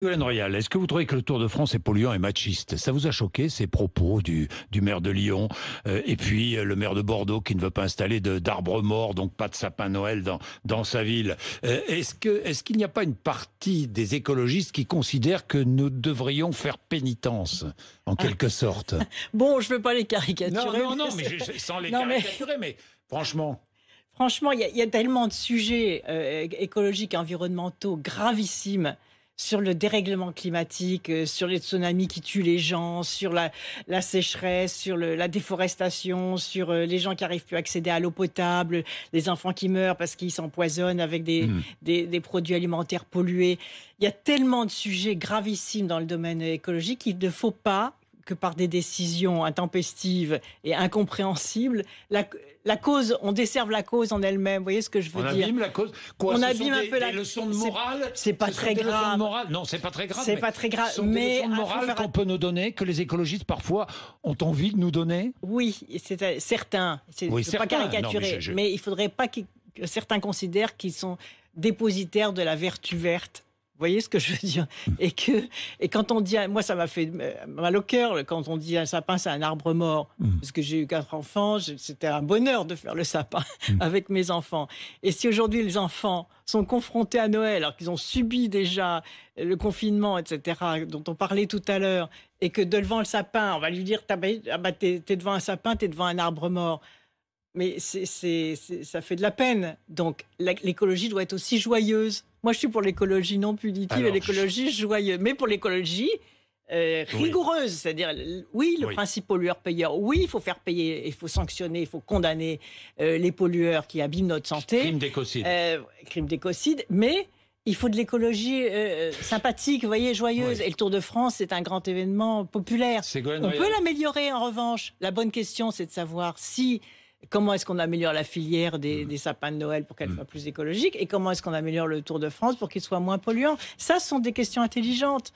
Ségolène Royal, est-ce que vous trouvez que le Tour de France est polluant et machiste? Ça vous a choqué, ces propos du maire de Lyon et puis le maire de Bordeaux qui ne veut pas installer d'arbres morts, donc pas de sapin Noël dans sa ville? Est-ce qu'il n'y a pas une partie des écologistes qui considèrent que nous devrions faire pénitence, en quelque sorte? Bon, je ne veux pas les caricaturer. Non, mais sans les caricaturer, mais franchement... Franchement, il y a tellement de sujets écologiques, environnementaux gravissimes sur le dérèglement climatique, sur les tsunamis qui tuent les gens, sur la sécheresse, sur la déforestation, sur les gens qui n'arrivent plus à accéder à l'eau potable, les enfants qui meurent parce qu'ils s'empoisonnent avec des produits alimentaires pollués. Il y a tellement de sujets gravissimes dans le domaine écologique qu'il ne faut pas que par des décisions intempestives et incompréhensibles, la cause, on desserve la cause en elle-même. Vous voyez ce que je veux dire? On abîme la cause. Quoi, on ce abîme sont un peu des leçons de morale. C'est pas très grave. Non, c'est pas très grave. C'est pas très grave. Ce sont des leçons de morale qu'on peut nous donner, que les écologistes parfois ont envie de nous donner. Oui, c'est certain. Oui, c'est pas caricaturer, mais il faudrait pas que certains considèrent qu'ils sont dépositaires de la vertu verte. Vous voyez ce que je veux dire? Et quand on dit, moi ça m'a fait mal au cœur quand on dit un sapin c'est un arbre mort, parce que j'ai eu 4 enfants, c'était un bonheur de faire le sapin avec mes enfants. Et si aujourd'hui les enfants sont confrontés à Noël, alors qu'ils ont subi déjà le confinement, etc., dont on parlait tout à l'heure, et que devant le sapin, on va lui dire t'es devant un sapin, t'es devant un arbre mort. Mais ça fait de la peine. Donc l'écologie doit être aussi joyeuse. Moi, je suis pour l'écologie non punitive et l'écologie joyeuse. Mais pour l'écologie rigoureuse. C'est-à-dire, oui, le principe pollueur-payeur. Oui, il faut faire payer, il faut sanctionner, il faut condamner les pollueurs qui abîment notre santé. Crime d'écocide. Crime d'écocide. Mais il faut de l'écologie sympathique, vous voyez, joyeuse. Oui. Et le Tour de France, c'est un grand événement populaire. On peut l'améliorer, en revanche. La bonne question, c'est de savoir comment est-ce qu'on améliore la filière des sapins de Noël pour qu'elle soit plus écologique et comment est-ce qu'on améliore le Tour de France pour qu'il soit moins polluant. Ça, ce sont des questions intelligentes.